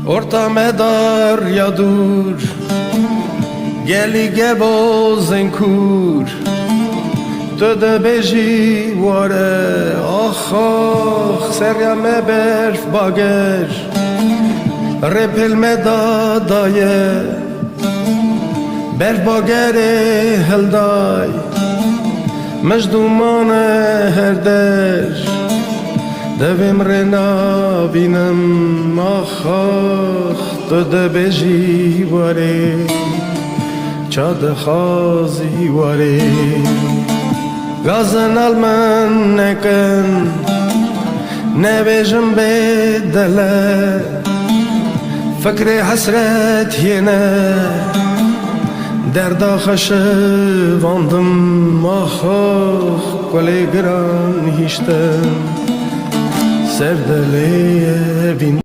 Orta medar ya dur, geli gebozen kur, Töde beji vare, serya me berf bager, Repel me da daye, berf bagere helday, Mejdumane her der, Devim rena binem, Töde beji vare, Çad khazi vare. Gazın alman neken, ne bejim bedele, Fikri hasret yine, derda xeşivandım, kole giran hiştem, Sevdeliye bin.